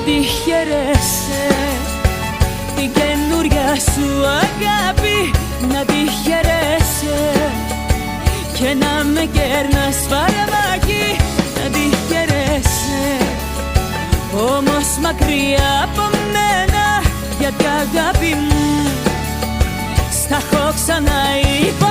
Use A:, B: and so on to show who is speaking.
A: τη χαίρεσαι, την καινούρια σου αγάπη να τη χαίρεσαι, και να με κέρνας φαρμάκι να τη χαίρεσαι. Όμως μακριά από μένα, γιατί αγάπη μου στα έχω ξαναείπα.